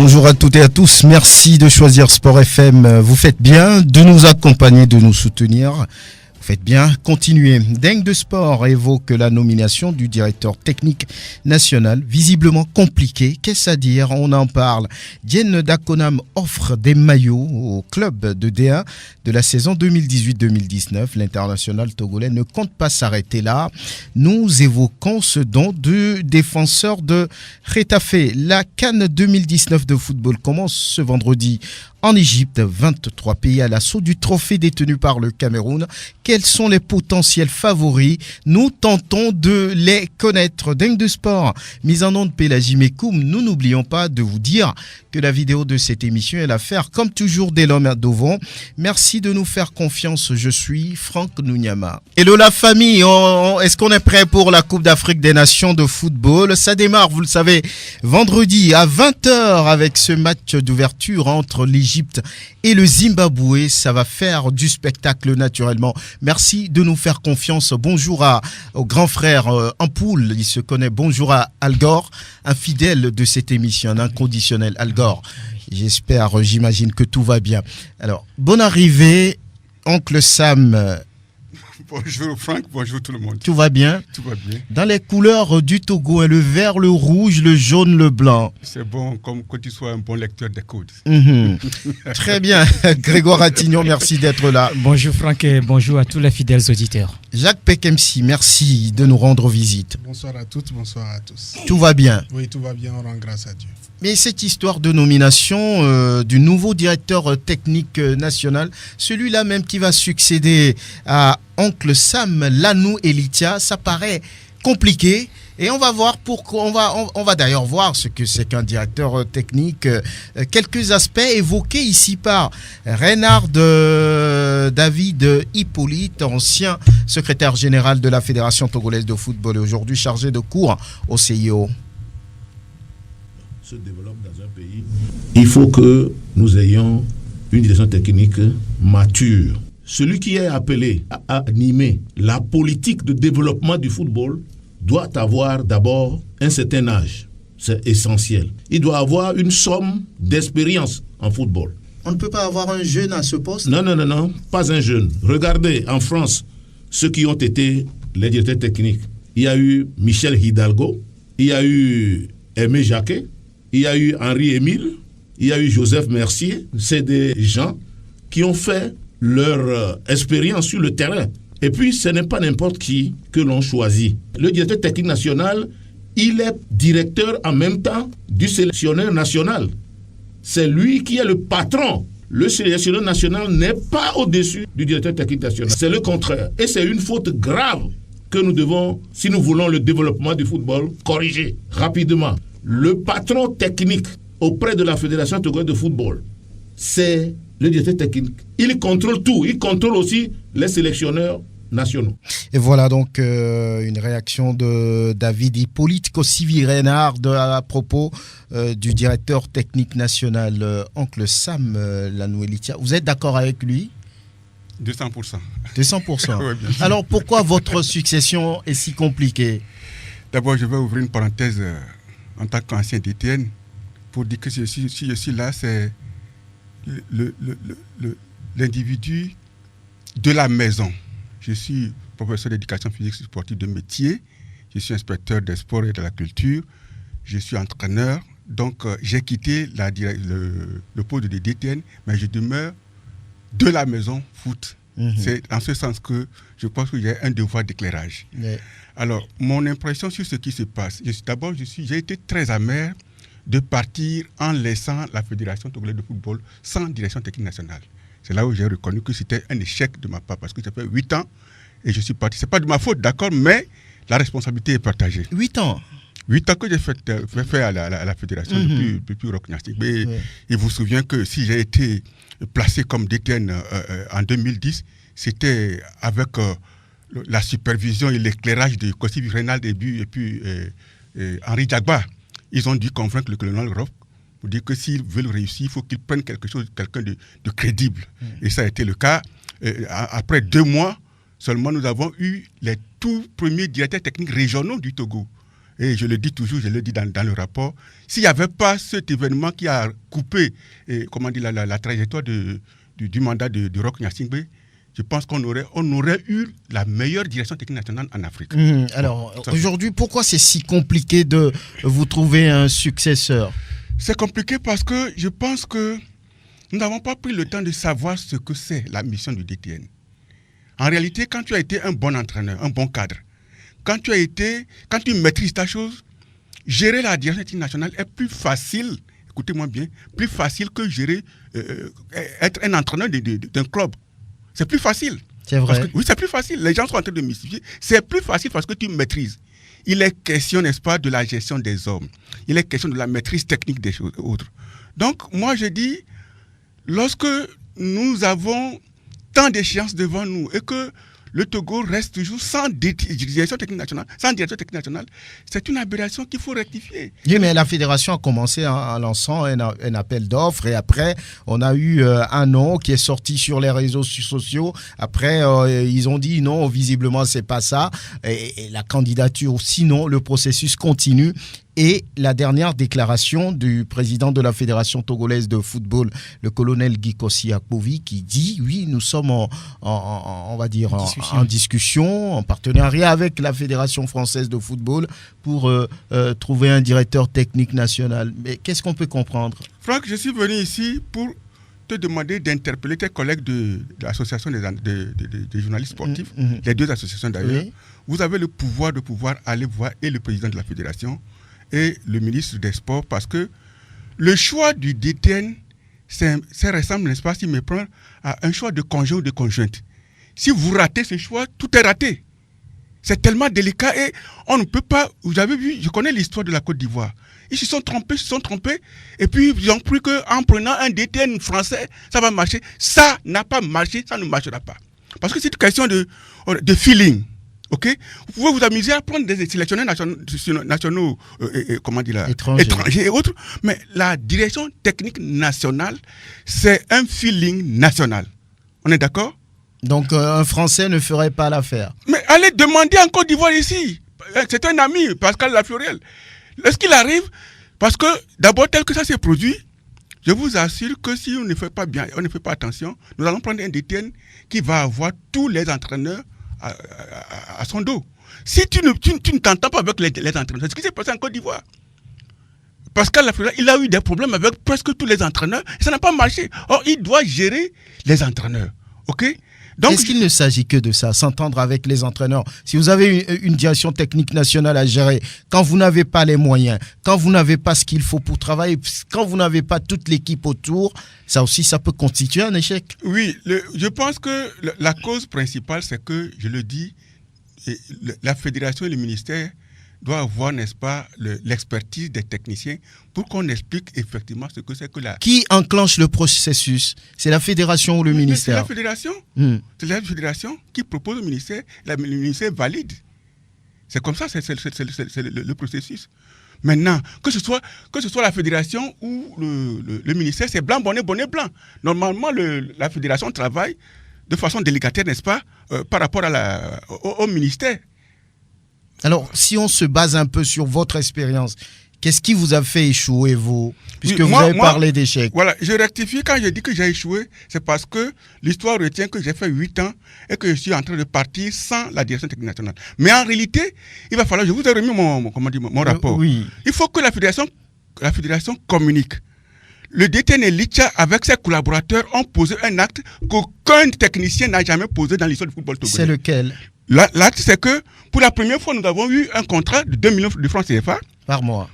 Bonjour à toutes et à tous, merci de choisir Sport FM. Vous faites bien de nous accompagner, de nous soutenir. Faites bien, continuez. Dingue de Sport évoque la nomination du directeur technique national, visiblement compliqué. Qu'est-ce à dire? On en parle. Diène Dakonam offre des maillots au club de D1 de la saison 2018-2019. L'international togolais ne compte pas s'arrêter là. Nous évoquons ce don du défenseur de Retafe. La CAN 2019 de football commence ce vendredi en Égypte. 23 pays à l'assaut du trophée détenu par le Cameroun. Quels sont les potentiels favoris? Nous tentons de les connaître. Dingue de Sport, mise en onde Pélagie Mekoum. Nous n'oublions pas de vous dire que la vidéo de cette émission est l'affaire, comme toujours, d'Elom Dovon. Merci de nous faire confiance. Je suis Franck Nounyama. Hello la famille, est-ce qu'on est prêt pour la Coupe d'Afrique des Nations de football? Ça démarre, vous le savez, vendredi à 20h avec ce match d'ouverture entre l'Égypte et le Zimbabwe. Ça va faire du spectacle naturellement. Merci de nous faire confiance. Bonjour au grand frère Ampoule, il se connaît. Bonjour à Algor, un fidèle de cette émission, un inconditionnel. Algor, j'espère, j'imagine que tout va bien. Alors, bonne arrivée, oncle Sam. Bonjour Franck, bonjour tout le monde. Tout va bien? Tout va bien. Dans les couleurs du Togo, le vert, le rouge, le jaune, le blanc. C'est bon, comme que tu sois un bon lecteur des codes. Très bien. Grégoire Attignon, merci d'être là. Bonjour Franck et bonjour à tous les fidèles auditeurs. Jacques Pekemsi, merci de nous rendre visite. Bonsoir à toutes, bonsoir à tous. Tout va bien? Oui, tout va bien, on rend grâce à Dieu. Mais cette histoire de nomination du nouveau directeur technique national, celui-là même qui va succéder à oncle Sam Lanou Elitia, ça paraît compliqué. Et on va voir pourquoi. On va d'ailleurs voir ce que c'est qu'un directeur technique. Quelques aspects évoqués ici par Reynard David Hippolyte, ancien secrétaire général de la Fédération togolaise de football et aujourd'hui chargé de cours au CIO. Se développe dans un pays, il faut que nous ayons une direction technique mature. Celui qui est appelé à animer la politique de développement du football doit avoir d'abord un certain âge. C'est essentiel. Il doit avoir une somme d'expérience en football. On ne peut pas avoir un jeune à ce poste? Non, pas un jeune. Regardez en France ceux qui ont été les directeurs techniques. Il y a eu Michel Hidalgo, il y a eu Aimé Jacquet, il y a eu Henri-Émile, il y a eu Joseph Mercier. C'est des gens qui ont fait leur expérience sur le terrain. Et puis, ce n'est pas n'importe qui que l'on choisit. Le directeur technique national, il est directeur en même temps du sélectionneur national. C'est lui qui est le patron. Le sélectionneur national n'est pas au-dessus du directeur technique national. C'est le contraire. Et c'est une faute grave que nous devons, si nous voulons le développement du football, corriger rapidement. Le patron technique auprès de la Fédération togolaise de football, c'est le directeur technique. Il contrôle tout. Il contrôle aussi les sélectionneurs nationaux. Et voilà donc une réaction de David Hippolyte Kossivi Reynard à propos du directeur technique national, oncle Sam Lanou Elitia. Vous êtes d'accord avec lui? 200%. 200%. Oui, bien sûr. Alors pourquoi votre succession est si compliquée? D'abord, je vais ouvrir une parenthèse en tant qu'ancien DTN pour dire que si je suis là, c'est l'individu de la maison. Je suis professeur d'éducation physique et sportive de métier. Je suis inspecteur des sports et de la culture. Je suis entraîneur. Donc, j'ai quitté le poste de DTN, mais je demeure de la maison foot. C'est en ce sens que je pense qu'il y a un devoir d'éclairage. Alors, mon impression sur ce qui se passe, j'ai été très amer de partir en laissant la Fédération togolaise de football sans direction technique nationale. C'est là où j'ai reconnu que c'était un échec de ma part, parce que ça fait 8 ans et je suis parti. Ce n'est pas de ma faute, d'accord, mais la responsabilité est partagée. 8 ans? 8 ans que j'ai fait à la Fédération depuis Rock Nastic. Mais il vous souvient que si j'ai été placé comme DTN en 2010, c'était avec la supervision et l'éclairage de Kossivi Reynald et puis Henri Djagba. Ils ont dû convaincre le colonel Rock pour dire que s'ils veulent réussir, il faut qu'ils prennent quelqu'un de crédible. Et ça a été le cas. Après 2 mois seulement, nous avons eu les tout premiers directeurs techniques régionaux du Togo. et je le dis toujours, je le dis dans le rapport, s'il n'y avait pas cet événement qui a coupé la trajectoire du mandat de Roch Gnassingbé, je pense qu'on aurait eu la meilleure direction technique nationale en Afrique. Alors, aujourd'hui, pourquoi c'est si compliqué de vous trouver un successeur? C'est compliqué parce que je pense que nous n'avons pas pris le temps de savoir ce que c'est la mission du DTN. En réalité, quand tu as été un bon entraîneur, un bon cadre, quand tu maîtrises ta chose, gérer la direction technique nationale est plus facile, écoutez-moi bien, plus facile que gérer, être un entraîneur d'un club. C'est plus facile. C'est vrai. Oui, c'est plus facile. Les gens sont en train de mystifier. C'est plus facile parce que tu maîtrises. Il est question, n'est-ce pas, de la gestion des hommes. Il est question de la maîtrise technique des choses autres. Donc, moi, je dis, lorsque nous avons tant d'échéances devant nous et que le Togo reste toujours sans direction technique nationale, c'est une aberration qu'il faut rectifier. Oui, mais la fédération a commencé en lançant un appel d'offres et après, on a eu un nom qui est sorti sur les réseaux sociaux. Après, ils ont dit non, visiblement, c'est pas ça. Et la candidature, sinon, le processus continue. Et la dernière déclaration du président de la Fédération togolaise de football, le colonel Guy Kossi Akpovi, qui dit, oui, nous sommes en discussion, en partenariat avec la Fédération française de football pour trouver un directeur technique national. Mais qu'est-ce qu'on peut comprendre? Franck, je suis venu ici pour te demander d'interpeller tes collègues de l'association des journalistes sportifs, les deux associations d'ailleurs. Oui. Vous avez le pouvoir de aller voir et le président de la Fédération et le ministre des Sports, parce que le choix du DTN, ça ressemble, n'est-ce pas, s'il me prend, à un choix de conjoint ou de conjointe. Si vous ratez ce choix, tout est raté. C'est tellement délicat et on ne peut pas... Vous avez vu, je connais l'histoire de la Côte d'Ivoire. Ils se sont trompés, et puis ils ont cru qu'en prenant un DTN français, ça va marcher. Ça n'a pas marché, ça ne marchera pas. Parce que c'est une question de feeling. Okay? Vous pouvez vous amuser à prendre des sélectionneurs nationaux étrangers et autres, mais la direction technique nationale, c'est un feeling national. On est d'accord? Donc un Français ne ferait pas l'affaire. Mais allez demander en Côte d'Ivoire ici. C'est un ami, Pascal Lafloriel. Lorsqu'il arrive, parce que d'abord tel que ça s'est produit, je vous assure que si on ne fait pas bien, on ne fait pas attention, nous allons prendre un DTN qui va avoir tous les entraîneurs à son dos. Si tu ne t'entends pas avec les entraîneurs, c'est ce qui s'est passé en Côte d'Ivoire. Pascal Lafloriel, il a eu des problèmes avec presque tous les entraîneurs et ça n'a pas marché. Or, il doit gérer les entraîneurs. Ok? Donc, est-ce qu'il ne s'agit que de ça, s'entendre avec les entraîneurs? Si vous avez une direction technique nationale à gérer, quand vous n'avez pas les moyens, quand vous n'avez pas ce qu'il faut pour travailler, quand vous n'avez pas toute l'équipe autour, ça aussi, ça peut constituer un échec. Oui, je pense que la cause principale, c'est que, je le dis, la fédération et le ministère doivent avoir, n'est-ce pas, l'expertise des techniciens pour qu'on explique effectivement ce que c'est que la... Qui enclenche le processus? C'est la fédération ou le ministère? C'est la fédération. C'est la fédération qui propose au ministère, le ministère valide. C'est comme ça, c'est le processus. Maintenant, que ce soit la fédération ou le ministère, c'est blanc, bonnet, blanc. Normalement, la fédération travaille de façon délicataire, n'est-ce pas, par rapport au ministère. Alors, si on se base un peu sur votre expérience, qu'est-ce qui vous a fait échouer, vous? Puisque vous avez parlé d'échecs. Voilà, je rectifie quand je dis que j'ai échoué, c'est parce que l'histoire retient que j'ai fait 8 ans et que je suis en train de partir sans la direction technique nationale. Mais en réalité, il va falloir, je vous ai remis mon rapport. Oui. Il faut que la fédération communique. Le DTN et l'ITCHA, avec ses collaborateurs, ont posé un acte qu'aucun technicien n'a jamais posé dans l'histoire du football togolais. C'est lequel? L'acte, c'est que pour la première fois, nous avons eu un contrat de 2 millions de francs CFA. Par mois.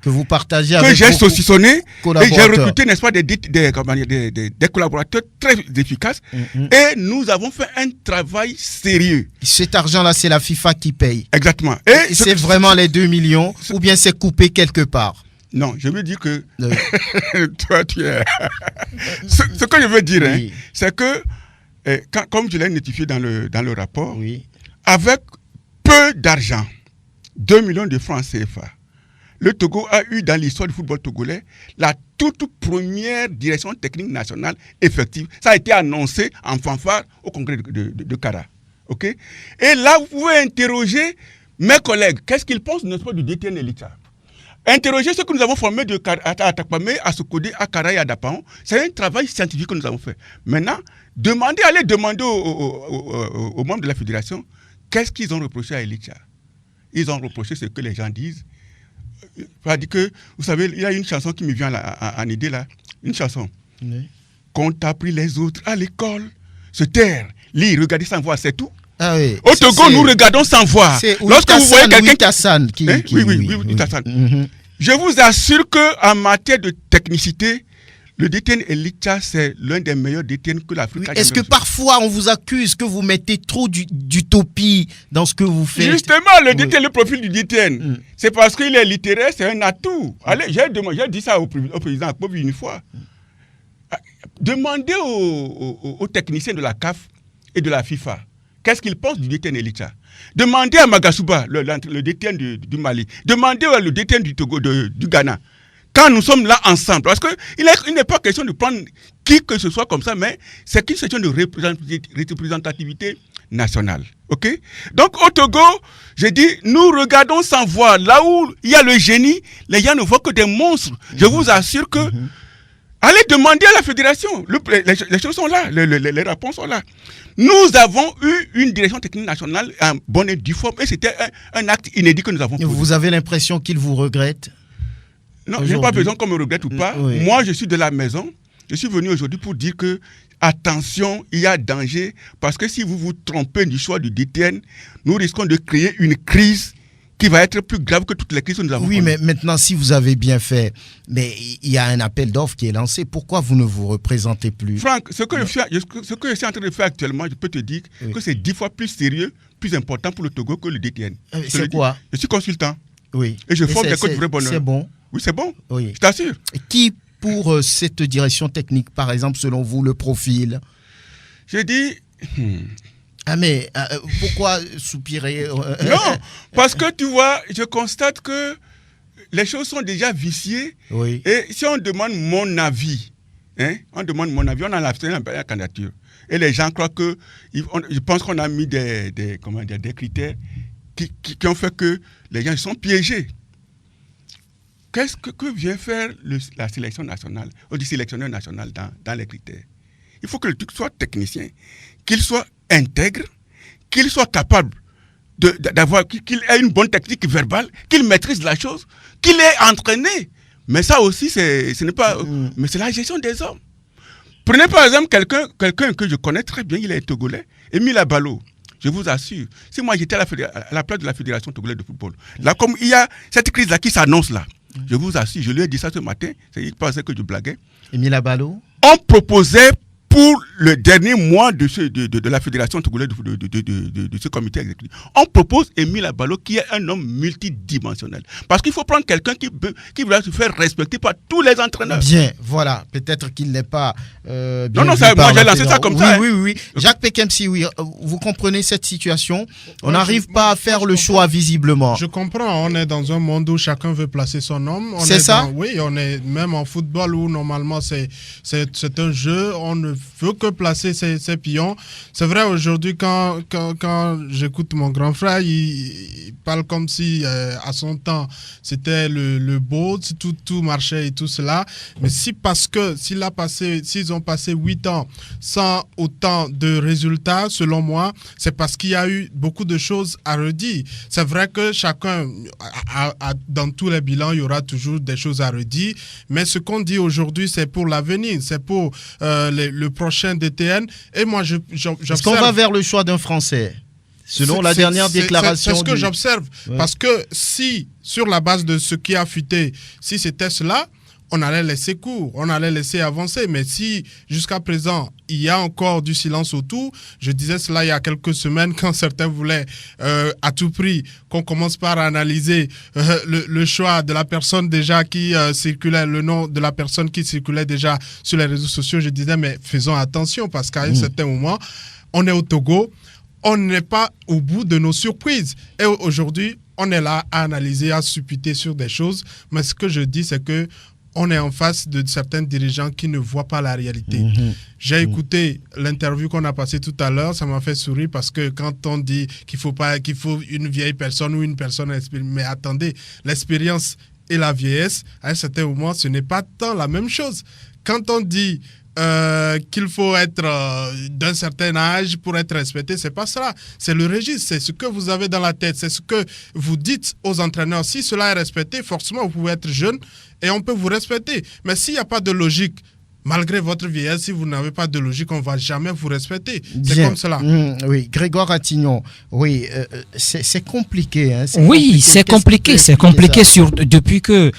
Que vous partagez avec que j'ai saucissonné et j'ai recruté, n'est-ce pas, des collaborateurs très efficaces. Et nous avons fait un travail sérieux. Cet argent-là, c'est la FIFA qui paye. Exactement. Et c'est vraiment les 2 millions ou bien c'est coupé quelque part? Non, je veux dire que toi, tu es... ce que je veux dire, oui, c'est que, comme je l'ai notifié dans le rapport, oui, avec peu d'argent, 2 millions de francs CFA, le Togo a eu dans l'histoire du football togolais la toute première direction technique nationale effective. Ça a été annoncé en fanfare au congrès de Kara. Okay? Et là, vous pouvez interroger mes collègues, qu'est-ce qu'ils pensent de notre sport du DTN et l'ITA? Interroger ceux que nous avons formés à Takpamé, à Sokodé, à Kara et à Dapaon, c'est un travail scientifique que nous avons fait. Maintenant, allez demander aux membres de la fédération qu'est-ce qu'ils ont reproché à Elitcha. Ils ont reproché ce que les gens disent. C'est-à-dire que, vous savez, il y a une chanson qui me vient en idée là, une chanson. Oui. Qu'on t'a appris les autres à l'école, se taire, lire, regarder sans voir, c'est tout. Ah oui. Au Togo, nous regardons sans voir. Lorsque vous voyez quelqu'un qui... Oui, Tassan. Je vous assure qu'en matière de technicité, le DTN Elitcha, c'est l'un des meilleurs DTN que l'Afrique a jamais Est-ce que vu. parfois on vous accuse que vous mettez trop d'utopie dans ce que vous faites? Justement, le DTN, le profil du DTN, c'est parce qu'il est littéraire, c'est un atout. Allez, j'ai dit ça au président Akpobie une fois. Demandez aux techniciens de la CAF et de la FIFA qu'est-ce qu'ils pensent du DTN Elitcha. Demandez à Magasuba, le DTN du Mali. Demandez au DTN du Togo, du Ghana. Quand nous sommes là ensemble, parce qu'il n'est pas question de prendre qui que ce soit comme ça, mais c'est une question de représentativité nationale. Ok? Donc au Togo, je dis, nous regardons sans voir. Là où il y a le génie, les gens ne voient que des monstres. Je vous assure que allez demander à la fédération. Les choses sont là, les réponses sont là. Nous avons eu une direction technique nationale en bonne et due forme, et c'était un acte inédit que nous avons posé. Vous avez l'impression qu'ils vous regrettent? Non, je n'ai pas besoin qu'on me regrette ou pas. Oui. Moi, je suis de la maison. Je suis venu aujourd'hui pour dire que, attention, il y a danger, parce que si vous vous trompez du choix du DTN, nous risquons de créer une crise qui va être plus grave que toutes les crises que nous avons. Oui, mais maintenant, si vous avez bien fait, mais il y a un appel d'offres qui est lancé. Pourquoi vous ne vous représentez plus? Franck, ce que je suis en train de faire actuellement, je peux te dire que c'est 10 fois plus sérieux, plus important pour le Togo que le DTN. C'est quoi? Je suis consultant. Oui. Et je forme des coachs du vrai bonheur. C'est bon. Oui, c'est bon. Oui. Je t'assure. Qui, pour cette direction technique, par exemple, selon vous, le profil? Je dis... Ah mais pourquoi soupirer? Non, parce que tu vois, je constate que les choses sont déjà viciées. Oui. Et si on demande mon avis, on a la candidature. Et les gens croient que, je pense qu'on a mis des critères qui ont fait que les gens sont piégés. Qu'est-ce que vient faire la sélection nationale, ou du sélectionneur national dans les critères? Il faut que le truc soit technicien, qu'il soit intègre, qu'il soit capable qu'il ait une bonne technique verbale, qu'il maîtrise la chose, qu'il est entraîné. Mais ça aussi, ce n'est pas... Mais c'est la gestion des hommes. Prenez par exemple quelqu'un que je connais très bien, il est togolais, Émile Abalo. Je vous assure, si moi j'étais à la place de la Fédération togolaise de football, là comme il y a cette crise-là qui s'annonce là, je vous assure, je lui ai dit ça ce matin, il pensait que je blaguais. Émile Abalo? On proposait pour le dernier mois de la Fédération togolaise de ce comité exécutif, on propose Émile Abalo qui est un homme multidimensionnel. Parce qu'il faut prendre quelqu'un qui va se faire respecter par tous les entraîneurs. Bien, voilà. Peut-être qu'il n'est pas bien non, moi j'ai lancé ça comme ça. Oui. Jacques Pekemsi, oui. Vous comprenez cette situation? On n'arrive pas à faire le choix visiblement. Je comprends. On est dans un monde où chacun veut placer son homme. C'est ça? Oui, on est même en football où normalement c'est un jeu. On ne veut que placer ses pions. C'est vrai, aujourd'hui, quand j'écoute mon grand frère, il parle comme si à son temps c'était le beau, si tout marchait et tout cela. Mais s'ils ont passé 8 ans sans autant de résultats, selon moi, c'est parce qu'il y a eu beaucoup de choses à redire. C'est vrai que chacun, dans tous les bilans, il y aura toujours des choses à redire. Mais ce qu'on dit aujourd'hui, c'est pour l'avenir, c'est pour le prochain DTN. Et moi, j'observe... Est-ce qu'on va vers le choix d'un Français? Selon la dernière déclaration. C'est ce que j'observe. Ouais. Parce que si, sur la base de ce qui a fuité, si c'était cela, on allait laisser court, on allait laisser avancer. Mais si, jusqu'à présent, il y a encore du silence autour, je disais cela il y a quelques semaines quand certains voulaient à tout prix qu'on commence par analyser le choix de la personne déjà qui circulait, le nom de la personne qui circulait déjà sur les réseaux sociaux. Je disais, mais faisons attention parce qu'à un certain moment, on est au Togo, on n'est pas au bout de nos surprises. Et aujourd'hui, on est là à analyser, à supputer sur des choses. Mais ce que je dis, c'est que on est en face de certains dirigeants qui ne voient pas la réalité. J'ai écouté l'interview qu'on a passée tout à l'heure, ça m'a fait sourire parce que quand on dit qu'il faut une vieille personne ou une personne expérimentée, mais attendez, l'expérience et la vieillesse, à un certain moment, ce n'est pas tant la même chose. Quand on dit qu'il faut être d'un certain âge pour être respecté, c'est pas ça. C'est le registre, c'est ce que vous avez dans la tête, c'est ce que vous dites aux entraîneurs. Si cela est respecté, forcément, vous pouvez être jeune et on peut vous respecter. Mais s'il n'y a pas de logique, malgré votre vieillesse, si vous n'avez pas de logique, on ne va jamais vous respecter. C'est comme cela. Oui, Grégoire Attignon, oui, c'est compliqué. Hein, c'est compliqué. C'est compliqué depuis que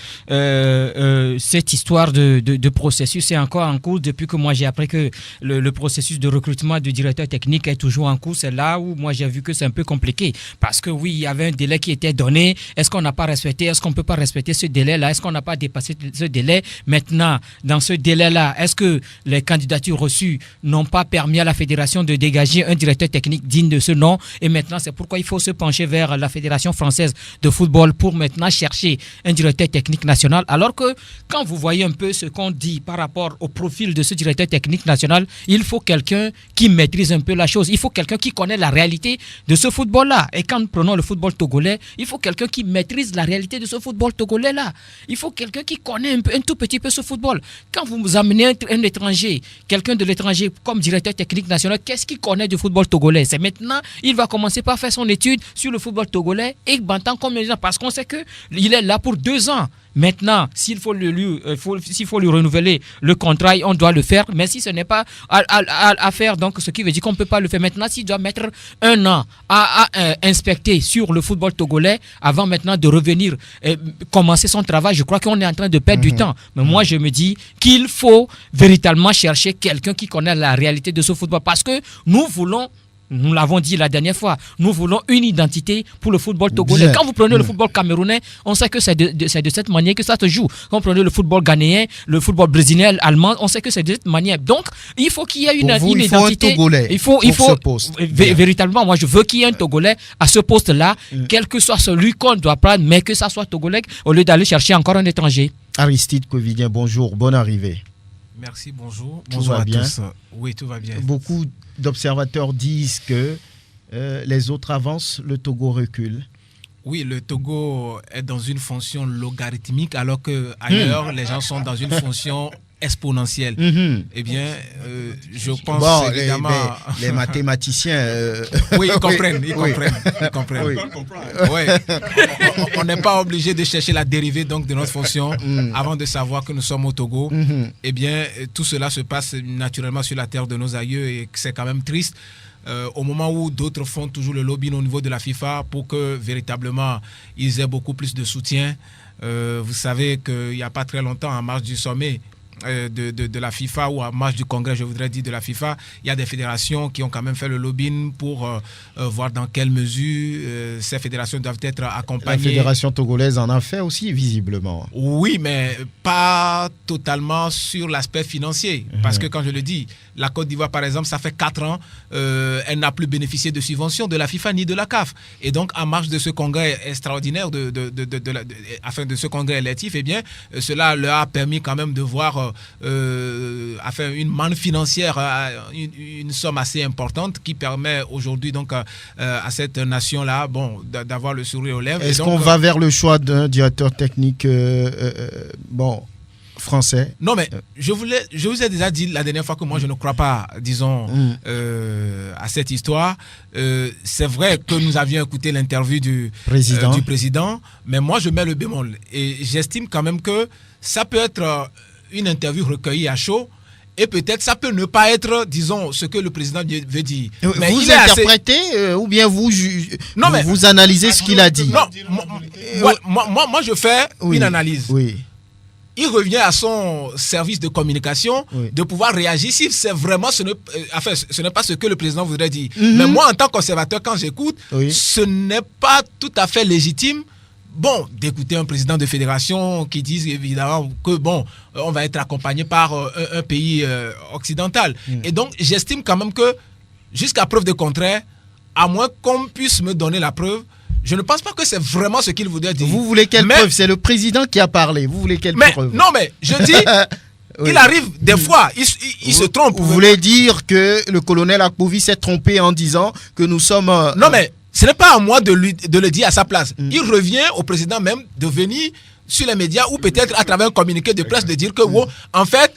cette histoire de processus est encore en cours. Depuis que moi j'ai appris que le processus de recrutement du directeur technique est toujours en cours, c'est là où moi j'ai vu que c'est un peu compliqué. Parce que oui, il y avait un délai qui était donné. Est-ce qu'on n'a pas respecté? Est-ce qu'on ne peut pas respecter ce délai-là? Est-ce qu'on n'a pas dépassé ce délai? Maintenant, dans ce délai-là, est-ce que les candidatures reçues n'ont pas permis à la fédération de dégager un directeur technique digne de ce nom? Et maintenant, c'est pourquoi il faut se pencher vers la Fédération française de football pour maintenant chercher un directeur technique national. Alors que quand vous voyez un peu ce qu'on dit par rapport au profil de ce directeur technique national, il faut quelqu'un qui maîtrise un peu la chose. Il faut quelqu'un qui connaît la réalité de ce football-là. Et quand nous prenons le football togolais, il faut quelqu'un qui maîtrise la réalité de ce football togolais-là. Il faut quelqu'un qui connaît un tout petit peu ce football. Quand vous vous amenez un étranger, quelqu'un de l'étranger comme directeur technique national, qu'est-ce qu'il connaît du football togolais? C'est maintenant, il va commencer par faire son étude sur le football togolais et Bantan comme les gens, parce qu'on sait qu'il est là pour 2 ans. Maintenant, s'il faut lui renouveler le contrat, on doit le faire. Mais si ce n'est pas à faire, donc ce qui veut dire qu'on ne peut pas le faire maintenant, s'il doit mettre 1 an à inspecter sur le football togolais avant maintenant de revenir commencer son travail, je crois qu'on est en train de perdre du temps. Mais moi, je me dis qu'il faut véritablement chercher quelqu'un qui connaît la réalité de ce football. Parce que nous l'avons dit la dernière fois, nous voulons une identité pour le football togolais. Quand vous prenez le football camerounais, on sait que c'est de cette manière que ça se joue. Quand vous prenez le football ghanéen, le football brésilien, allemand, on sait que c'est de cette manière. Donc, il faut qu'il y ait une identité. Il faut ce poste. Véritablement, moi je veux qu'il y ait un Togolais à ce poste-là, quel que soit celui qu'on doit prendre, mais que ça soit Togolais au lieu d'aller chercher encore un étranger. Aristide Covidien, bonjour, bonne arrivée. Merci, bonjour. Bonjour à tous. Oui, tout va bien. Beaucoup d'observateurs disent que les autres avancent, le Togo recule. Oui, le Togo est dans une fonction logarithmique alors qu'ailleurs, les gens sont dans une fonction exponentielle. Eh bien, je pense évidemment... Les mathématiciens... Oui, ils comprennent. Oui. On n'est pas obligé de chercher la dérivée donc, de notre fonction avant de savoir que nous sommes au Togo. Eh bien, tout cela se passe naturellement sur la terre de nos aïeux et c'est quand même triste. Au moment où d'autres font toujours le lobbying au niveau de la FIFA pour que véritablement ils aient beaucoup plus de soutien. Vous savez qu'il n'y a pas très longtemps, en marge du sommet de la FIFA ou en marge du congrès, je voudrais dire, de la FIFA, il y a des fédérations qui ont quand même fait le lobbying pour voir dans quelle mesure ces fédérations doivent être accompagnées. La fédération togolaise en a fait aussi, visiblement. Oui, mais pas totalement sur l'aspect financier. Parce que quand je le dis, la Côte d'Ivoire, par exemple, ça fait 4 ans, elle n'a plus bénéficié de subventions de la FIFA ni de la CAF. Et donc, en marge de ce congrès extraordinaire, afin de ce congrès électif, eh bien, cela leur a permis quand même de voir une manne financière, une somme assez importante qui permet aujourd'hui donc à cette nation-là d'avoir le sourire aux lèvres. Est-ce qu'on va vers le choix d'un directeur technique français? Non, mais je vous ai déjà dit la dernière fois que moi je ne crois pas, disons, à cette histoire. C'est vrai que nous avions écouté l'interview du président, mais moi je mets le bémol. Et j'estime quand même que ça peut être une interview recueillie à chaud et peut-être ça peut ne pas être, disons, ce que le président veut dire. Mais vous interprétez ou bien vous analysez ce qu'il a dit? Non, moi je fais une analyse. Oui. Il revient à son service de communication de pouvoir réagir si c'est vraiment ce n'est pas ce que le président voudrait dire. Mais moi, en tant qu'observateur, quand j'écoute, ce n'est pas tout à fait légitime d'écouter un président de fédération qui dit évidemment que on va être accompagné par un pays occidental. Et donc, j'estime quand même que jusqu'à preuve de contraire, à moins qu'on puisse me donner la preuve, je ne pense pas que c'est vraiment ce qu'il voudrait dire. Vous voulez quelle preuve? C'est le président qui a parlé. Vous voulez quelle preuve? Non, mais je dis, oui. Il arrive des fois, il se trompe. Vous voulez dire que le colonel Akpovi s'est trompé en disant que nous sommes... Non, mais ce n'est pas à moi de le dire à sa place. Il revient au président même de venir sur les médias ou peut-être à travers un communiqué de presse de dire que, en fait,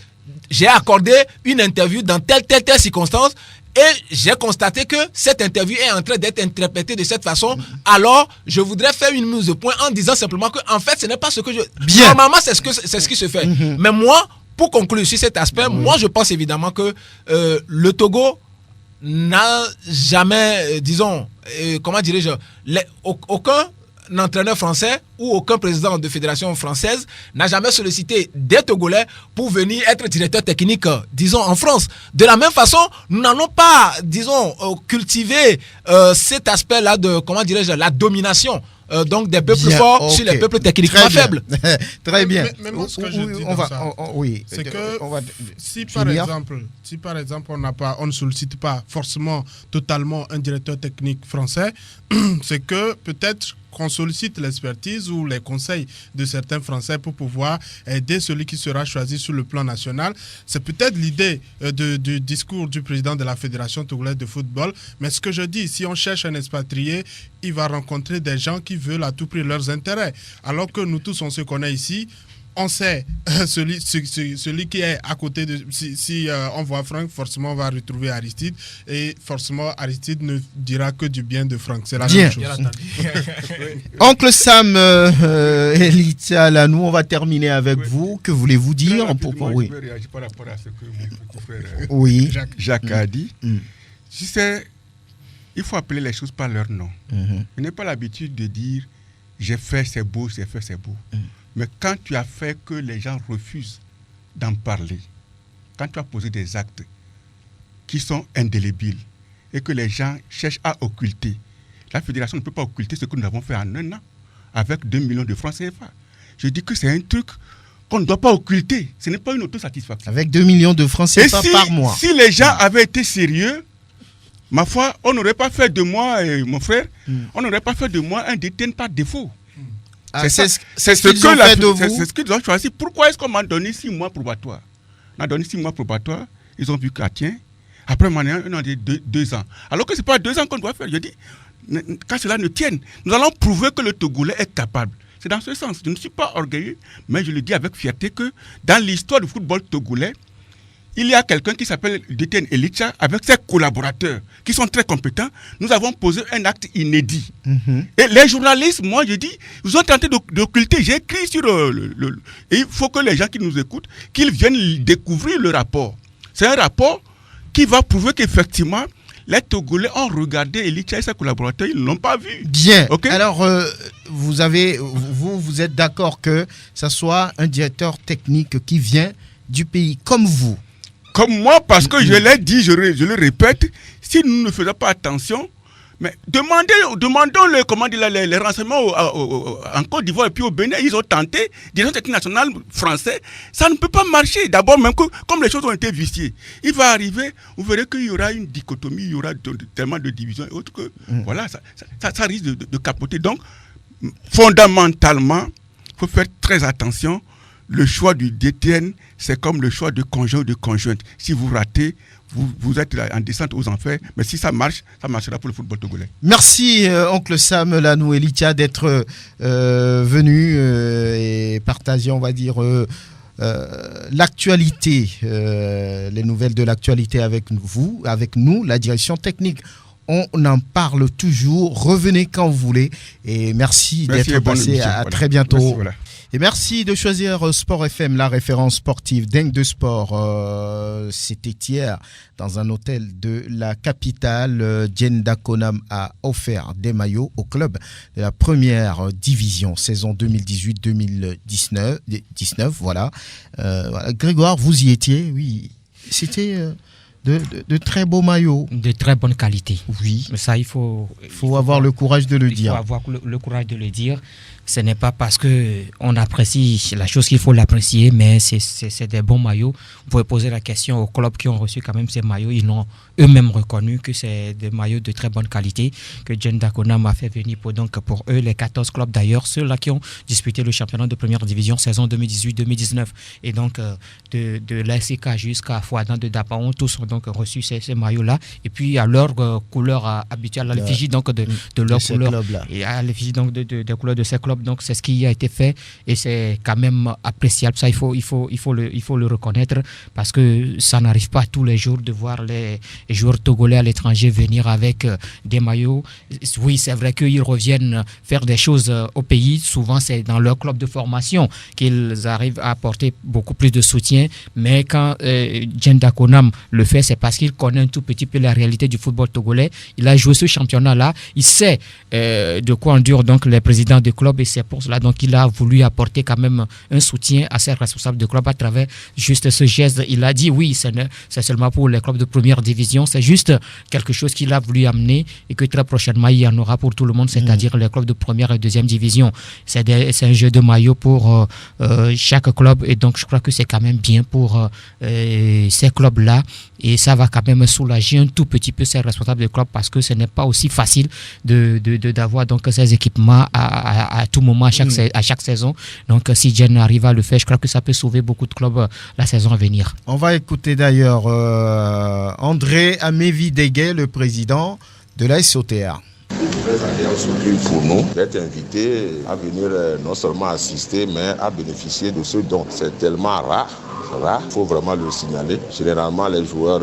j'ai accordé une interview dans telle circonstance et j'ai constaté que cette interview est en train d'être interprétée de cette façon. Alors, je voudrais faire une mise au point en disant simplement que, en fait, ce n'est pas ce que je... Bien. Normalement, c'est ce qui se fait. Mais moi, pour conclure sur cet aspect, moi, je pense évidemment que le Togo n'a jamais, disons, comment dirais-je, aucun entraîneur français ou aucun président de fédération française n'a jamais sollicité des Togolais pour venir être directeur technique, disons, en France. De la même façon, nous n'allons pas, disons, cultiver cet aspect-là de, comment dirais-je, la domination. Donc des peuples forts sur les peuples techniquement faibles. Très bien. Mais moi, ce que je dis c'est que si par exemple on ne sollicite pas forcément totalement un directeur technique français, c'est que peut-être qu'on sollicite l'expertise ou les conseils de certains Français pour pouvoir aider celui qui sera choisi sur le plan national. C'est peut-être l'idée du discours du président de la Fédération togolaise de football. Mais ce que je dis, si on cherche un expatrié, il va rencontrer des gens qui veulent à tout prix leurs intérêts. Alors que nous tous, on se connaît ici. On sait, celui qui est à côté de... Si on voit Franck, forcément on va retrouver Aristide. Et forcément, Aristide ne dira que du bien de Franck. C'est la même chose. Oncle Sam, Elita Lanou, on va terminer avec vous. Que voulez-vous dire? Oui. Je vais réagir par rapport à ce que mon petit frère Jacques a dit. Tu sais, il faut appeler les choses par leur nom. Je n'ai pas l'habitude de dire j'ai fait, c'est beau, j'ai fait, c'est beau. Mais quand tu as fait que les gens refusent d'en parler, quand tu as posé des actes qui sont indélébiles et que les gens cherchent à occulter, la fédération ne peut pas occulter ce que nous avons fait en un an avec 2 millions de francs CFA. Je dis que c'est un truc qu'on ne doit pas occulter. Ce n'est pas une autosatisfaction. Avec 2 millions de francs CFA par mois. Si les gens avaient été sérieux, ma foi, on n'aurait pas fait de moi, mon frère, on n'aurait pas fait de moi un détenu par défaut. C'est ce qu'ils ont choisi. Pourquoi est-ce qu'on m'a donné 6 mois probatoires? On a donné 6 mois probatoires. Ils ont vu qu'à tiens. Après, on a dit 2 ans. Alors que ce n'est pas 2 ans qu'on doit faire. Je dis, quand cela ne tienne, nous allons prouver que le Togolais est capable. C'est dans ce sens. Je ne suis pas orgueilleux, mais je le dis avec fierté que dans l'histoire du football togolais, il y a quelqu'un qui s'appelle Détienne Elicha avec ses collaborateurs qui sont très compétents. Nous avons posé un acte inédit. Et les journalistes, moi je dis, ils ont tenté d'occulter. J'ai écrit sur et il faut que les gens qui nous écoutent, qu'ils viennent découvrir le rapport. C'est un rapport qui va prouver qu'effectivement, les Togolais ont regardé Elicha et ses collaborateurs, ils ne l'ont pas vu. Bien. Okay? Alors, vous êtes d'accord que ça soit un directeur technique qui vient du pays comme vous? Comme moi, parce que je l'ai dit, je le répète, si nous ne faisons pas attention, mais demandons les renseignements en Côte d'Ivoire et puis au Bénin, ils ont tenté, direction technique nationale français, ça ne peut pas marcher. D'abord, même que, comme les choses ont été viciées, il va arriver, vous verrez qu'il y aura une dichotomie, il y aura tellement de divisions et autres que, voilà, ça risque de capoter. Donc, fondamentalement, il faut faire très attention. Le choix du DTN, c'est comme le choix de conjoint ou de conjointe. Si vous ratez, vous êtes en descente aux enfers. Mais si ça marche, ça marchera pour le football togolais. Merci, Oncle Sam Lanou Elitia, d'être venu et partager, on va dire, l'actualité, les nouvelles de l'actualité avec nous, la direction technique. On en parle toujours. Revenez quand vous voulez. Et merci d'être passé. À très bientôt. Merci, voilà. Et merci de choisir Sport FM, la référence sportive. Dingue de sport. C'était hier dans un hôtel de la capitale. Djenda Konam a offert des maillots au club de la première division, saison 2018-2019. Voilà. Grégoire, vous y étiez, oui. C'était de très beaux maillots. De très bonne qualité. Oui. Mais ça, il faut avoir le courage de le dire. Il faut avoir le courage de le dire. ce n'est pas parce qu'on apprécie la chose qu'il faut l'apprécier, mais c'est des bons maillots. Vous pouvez poser la question aux clubs qui ont reçu quand même ces maillots. Ils l'ont eux-mêmes reconnu que c'est des maillots de très bonne qualité que Jen Dakonam a fait venir pour eux, les 14 clubs d'ailleurs, ceux-là qui ont disputé le championnat de première division saison 2018-2019. Et donc, de l'ASK jusqu'à Fouadan de Dapaon, tous ont donc reçu ces maillots-là. Et puis, à leur couleur habituelle, à l'effigie donc de leur couleur. Et à l'effigie donc des couleurs de ces clubs. Donc, c'est ce qui a été fait et c'est quand même appréciable. Ça, il faut le reconnaître parce que ça n'arrive pas tous les jours de voir les joueurs togolais à l'étranger venir avec des maillots. Oui, c'est vrai qu'ils reviennent faire des choses au pays. Souvent, c'est dans leur club de formation qu'ils arrivent à apporter beaucoup plus de soutien. Mais quand Jen Dakonam le fait, c'est parce qu'il connaît un tout petit peu la réalité du football togolais. Il a joué ce championnat-là. Il sait de quoi endurent donc les présidents de club et c'est pour cela donc il a voulu apporter quand même un soutien à ses responsables de club à travers juste ce geste. Il a dit oui, c'est seulement pour les clubs de première division. C'est juste quelque chose qu'il a voulu amener et que très prochainement il y en aura pour tout le monde, c'est-à-dire les clubs de première et deuxième division. C'est un jeu de maillot pour chaque club et donc je crois que c'est quand même bien pour ces clubs-là et ça va quand même soulager un tout petit peu ces responsables de club parce que ce n'est pas aussi facile d'avoir donc ces équipements à tout moment, à chaque saison. Donc si Jen arrive à le faire, je crois que ça peut sauver beaucoup de clubs la saison à venir. On va écouter d'ailleurs André Amévidégué, le président de la SOTR. Très agréable surprise pour nous d'être invités à venir non seulement assister, mais à bénéficier de ce don. C'est tellement rare. Il faut vraiment le signaler. Généralement, les joueurs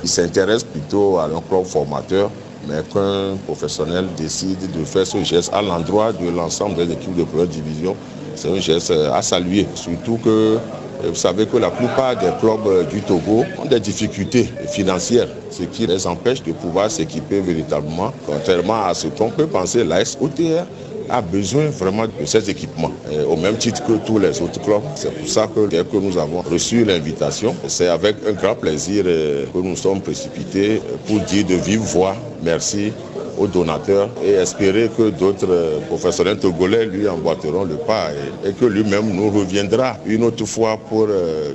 ils s'intéressent plutôt à leur club formateur, mais qu'un professionnel décide de faire ce geste à l'endroit de l'ensemble des équipes de première division, c'est un geste à saluer. Surtout que vous savez que la plupart des clubs du Togo ont des difficultés financières, ce qui les empêche de pouvoir s'équiper véritablement. Contrairement à ce qu'on peut penser, la SOTR a besoin vraiment de ces équipements, au même titre que tous les autres clubs. C'est pour ça que dès que nous avons reçu l'invitation, c'est avec un grand plaisir que nous sommes précipités pour dire de vive voix merci aux donateurs et espérer que d'autres professionnels togolais lui emboîteront le pas et que lui-même nous reviendra une autre fois pour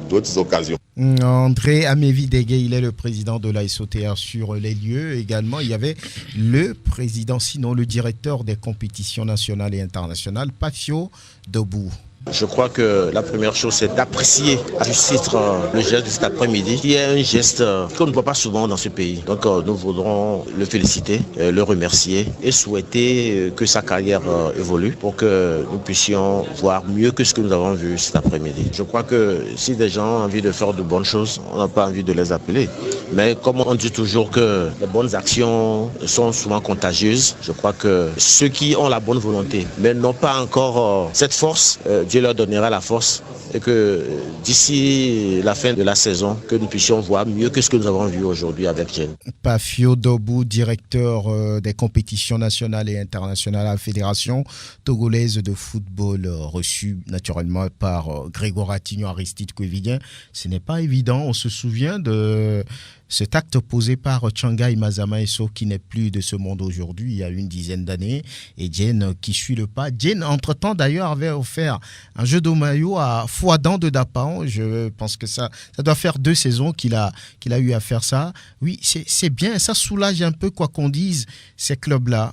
d'autres occasions. André Amévidégué, il est le président de la SOTR sur les lieux. Également, il y avait le président, sinon le directeur des compétitions nationales et internationales, Pafio Dobou. Je crois que la première chose, c'est d'apprécier à juste titre le geste de cet après-midi, qui est un geste qu'on ne voit pas souvent dans ce pays. Donc nous voudrons le féliciter, le remercier et souhaiter que sa carrière évolue pour que nous puissions voir mieux que ce que nous avons vu cet après-midi. Je crois que si des gens ont envie de faire de bonnes choses, on n'a pas envie de les appeler. Mais comme on dit toujours que les bonnes actions sont souvent contagieuses, je crois que ceux qui ont la bonne volonté, mais n'ont pas encore cette force, Dieu leur donnera la force et que d'ici la fin de la saison, que nous puissions voir mieux que ce que nous avons vu aujourd'hui avec Jen. Pafio Dobou, directeur des compétitions nationales et internationales à la Fédération togolaise de football, reçu naturellement par Grégoire Atignon, Aristide Kouévidien. Ce n'est pas évident, on se souvient de cet acte posé par Tchangai Mazama Esso qui n'est plus de ce monde aujourd'hui, il y a une dizaine d'années, et Jen qui suit le pas. Jen, entre-temps d'ailleurs, avait offert un jeu de maillot à Fouadan de Dapaon. Je pense que ça doit faire 2 saisons qu'il a eu à faire ça. Oui, c'est bien, ça soulage un peu, quoi qu'on dise, ces clubs-là.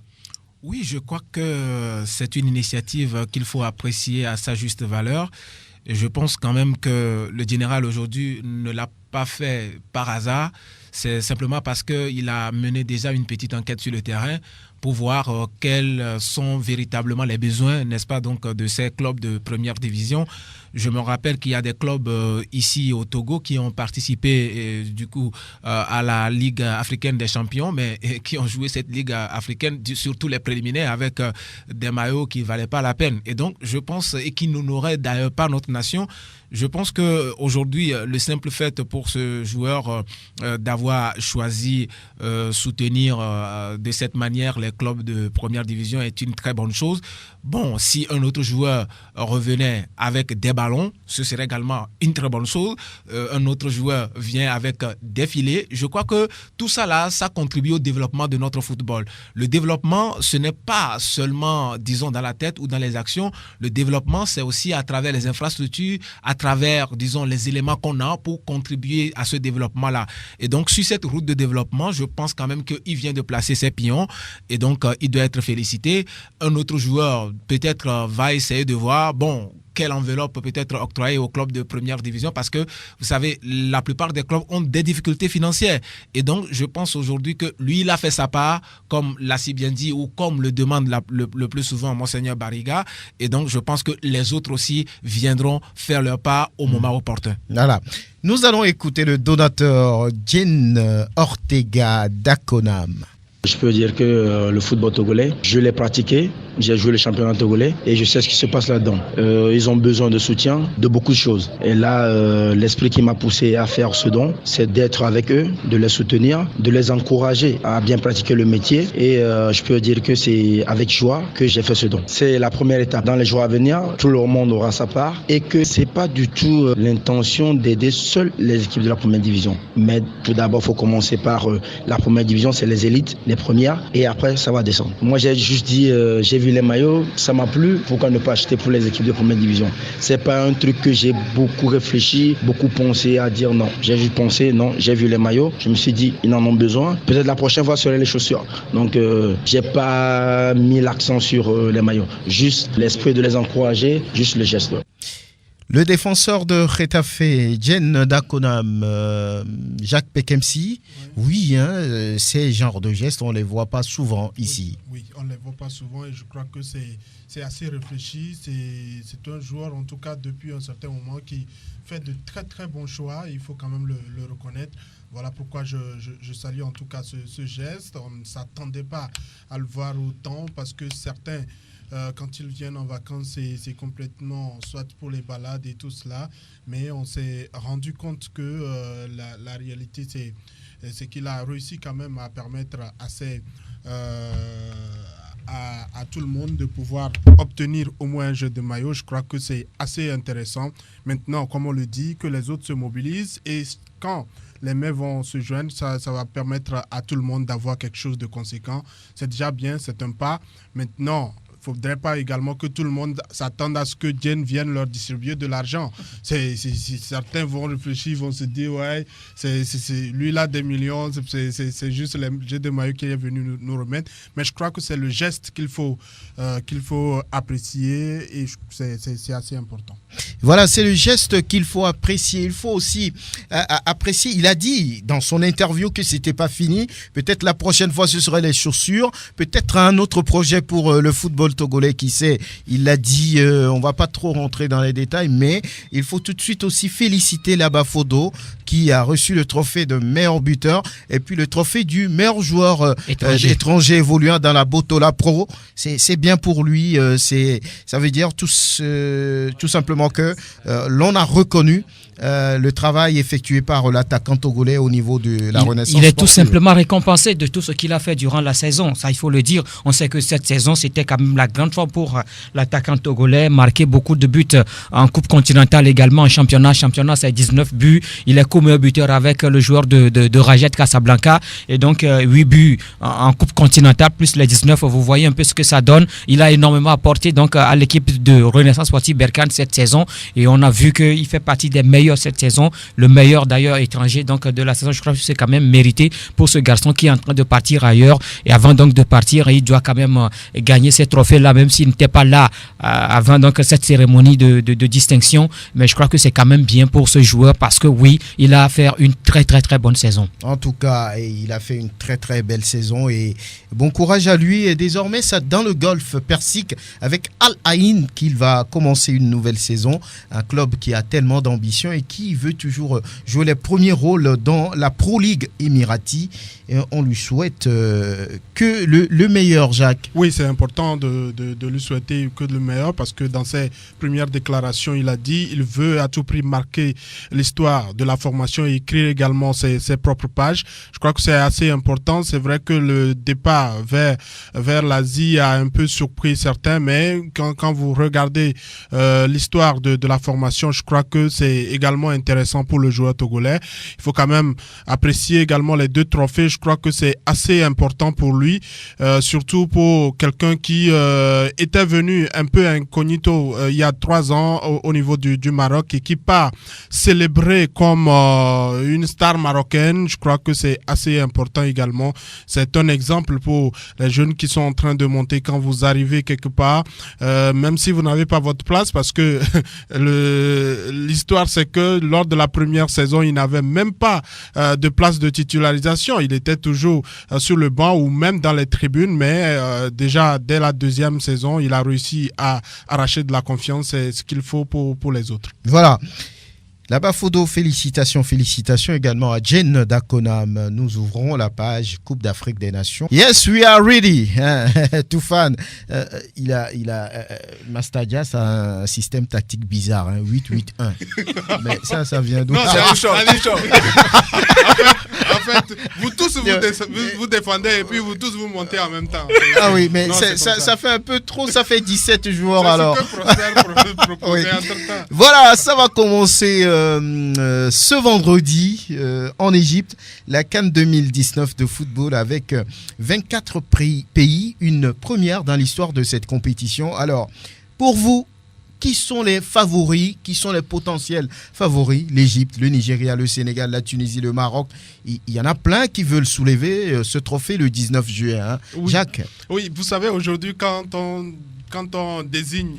Oui, je crois que c'est une initiative qu'il faut apprécier à sa juste valeur. Et je pense quand même que le général aujourd'hui ne l'a pas fait par hasard. C'est simplement parce qu'il a mené déjà une petite enquête sur le terrain pour voir quels sont véritablement les besoins, n'est-ce pas, donc, de ces clubs de première division. Je me rappelle qu'il y a des clubs ici au Togo qui ont participé du coup à la Ligue africaine des champions, mais qui ont joué cette Ligue africaine, surtout les préliminaires, avec des maillots qui ne valaient pas la peine. Et donc, je pense, et qui n'honoraient d'ailleurs pas notre nation, je pense qu'aujourd'hui, le simple fait pour ce joueur d'avoir choisi soutenir de cette manière les clubs de première division est une très bonne chose. Bon, si un autre joueur revenait avec des ballons, ce serait également une très bonne chose. Un autre joueur vient avec des filets. Je crois que tout ça là, ça contribue au développement de notre football. Le développement, ce n'est pas seulement, disons, dans la tête ou dans les actions. Le développement, c'est aussi à travers les infrastructures, à travers, disons, les éléments qu'on a pour contribuer à ce développement-là. Et donc, sur cette route de développement, je pense quand même qu'il vient de placer ses pions et donc il doit être félicité. Un autre joueur, peut-être, va essayer de voir, bon, quelle enveloppe peut être octroyée aux clubs de première division parce que, vous savez, la plupart des clubs ont des difficultés financières. Et donc, je pense aujourd'hui que lui, il a fait sa part, comme l'a si bien dit, ou comme le demande le plus souvent Monseigneur Barriga. Et donc, je pense que les autres aussi viendront faire leur part au moment opportun. Voilà. Nous allons écouter le donateur Jen Ortega d'Akonam. Je peux dire que le football togolais, je l'ai pratiqué, j'ai joué le championnat togolais et je sais ce qui se passe là-dedans. Ils ont besoin de soutien, de beaucoup de choses. Et là, l'esprit qui m'a poussé à faire ce don, c'est d'être avec eux, de les soutenir, de les encourager à bien pratiquer le métier. Et je peux dire que c'est avec joie que j'ai fait ce don. C'est la première étape. Dans les jours à venir, tout le monde aura sa part et que c'est pas du tout l'intention d'aider seules les équipes de la première division. Mais tout d'abord, il faut commencer par la première division, c'est les élites, les premières, et après ça va descendre. Moi j'ai juste dit, j'ai vu les maillots, ça m'a plu, pourquoi ne pas acheter pour les équipes de première division? C'est pas un truc que j'ai beaucoup réfléchi, beaucoup pensé à dire non. J'ai juste pensé, non, j'ai vu les maillots, je me suis dit, ils en ont besoin, peut-être la prochaine fois ce serait les chaussures. Donc j'ai pas mis l'accent sur les maillots, juste l'esprit de les encourager, juste le geste. Le défenseur de Getafe, Jen d'Akonam, Jacques Pekemsi, oui, hein, ces genres de gestes, on ne les voit pas souvent ici. Oui, on ne les voit pas souvent et je crois que c'est assez réfléchi. C'est un joueur, en tout cas depuis un certain moment, qui fait de très très bons choix. Il faut quand même le reconnaître. Voilà pourquoi je salue en tout cas ce geste. On ne s'attendait pas à le voir autant parce que certains... quand ils viennent en vacances, c'est complètement soit pour les balades et tout cela, mais on s'est rendu compte que la réalité, c'est qu'il a réussi quand même à permettre à tout le monde de pouvoir obtenir au moins un jeu de maillot. Je crois que c'est assez intéressant. Maintenant, comme on le dit, que les autres se mobilisent et quand les mains vont se joindre, ça va permettre à tout le monde d'avoir quelque chose de conséquent. C'est déjà bien, c'est un pas. Maintenant, il ne faudrait pas également que tout le monde s'attende à ce que Jen vienne leur distribuer de l'argent. Certains vont réfléchir, vont se dire, ouais, lui là des millions, c'est juste le jeu de maillot qui est venu nous remettre. Mais je crois que c'est le geste qu'il faut apprécier et c'est assez important. Voilà, c'est le geste qu'il faut apprécier. Il faut aussi apprécier. Il a dit dans son interview que c'était pas fini. Peut-être la prochaine fois ce seraient les chaussures. Peut-être un autre projet pour le football togolais, qui sait. Il l'a dit, on va pas trop rentrer dans les détails, mais il faut tout de suite aussi féliciter Laba Fodo qui a reçu le trophée de meilleur buteur et puis le trophée du meilleur joueur étranger évoluant dans la Botola Pro. C'est bien pour lui. Ça veut dire tout simplement que l'on a reconnu le travail effectué par l'attaquant togolais au niveau de la Renaissance. Il est tout simplement récompensé de tout ce qu'il a fait durant la saison. Ça, il faut le dire. On sait que cette saison, c'était quand même la grande fois pour l'attaquant togolais. Marqué beaucoup de buts en Coupe continentale également, en championnat. Championnat, c'est 19 buts. Il est co-meilleur buteur avec le joueur de Rajet Casablanca. Et donc, 8 buts en Coupe continentale, plus les 19. Vous voyez un peu ce que ça donne. Il a énormément apporté donc, à l'équipe de Renaissance Sportive Berkane cette saison. Et on a vu qu'il fait partie des meilleurs cette saison, le meilleur d'ailleurs étranger donc de la saison. Je crois que c'est quand même mérité pour ce garçon qui est en train de partir ailleurs, et avant donc de partir, il doit quand même gagner ces trophées là, même s'il n'était pas là avant donc cette cérémonie de distinction. Mais je crois que c'est quand même bien pour ce joueur parce que oui, il a fait une très très très bonne saison. En tout cas, il a fait une très très belle saison et bon courage à lui. Et désormais, c'est dans le golfe persique avec Al Ain qu'il va commencer une nouvelle saison, un club qui a tellement d'ambition et qui veut toujours jouer les premiers rôles dans la Pro League Emirati. Et on lui souhaite que le meilleur, Jacques. Oui, c'est important de lui souhaiter que le meilleur, parce que dans ses premières déclarations, il a dit il veut à tout prix marquer l'histoire de la formation et écrire également ses propres pages. Je crois que c'est assez important. C'est vrai que le départ vers l'Asie a un peu surpris certains, mais quand vous regardez l'histoire de la formation, je crois que c'est également intéressant pour le joueur togolais. Il faut quand même apprécier également les 2 trophées. Je crois que c'est assez important pour lui, surtout pour quelqu'un qui était venu un peu incognito il y a 3 ans au niveau du Maroc et qui part célébrer comme une star marocaine. Je crois que c'est assez important également. C'est un exemple pour les jeunes qui sont en train de monter. Quand vous arrivez quelque part, même si vous n'avez pas votre place, parce que l'histoire c'est que lors de la première saison, il n'avait même pas de place de titularisation. Il était toujours sur le banc ou même dans les tribunes, mais déjà dès la deuxième saison, il a réussi à arracher de la confiance. C'est ce qu'il faut pour les autres. Voilà. Là-bas, Fodo, félicitations également à Jen Dakonam. Nous ouvrons la page Coupe d'Afrique des Nations. Yes, we are ready. Toufan, Mastadia, c'est un système tactique bizarre, 8-8-1. Mais ça vient d'où? Non, c'est un choc. En fait, vous tous vous défendez et puis vous tous vous montez en même temps. Ah oui, mais non, ça fait un peu trop, ça fait 17 joueurs c'est alors. Ce que Prosper proposait Oui. entre-temps. Voilà, ça va commencer ce vendredi en Égypte, la CAN 2019 de football avec 24 pays, une première dans l'histoire de cette compétition. Alors, pour vous, qui sont les favoris, qui sont les potentiels favoris? L'Égypte, le Nigeria, le Sénégal, la Tunisie, le Maroc. Il y en a plein qui veulent soulever ce trophée le 19 juillet. Hein. Oui. Jacques? Oui, vous savez, aujourd'hui, quand on désigne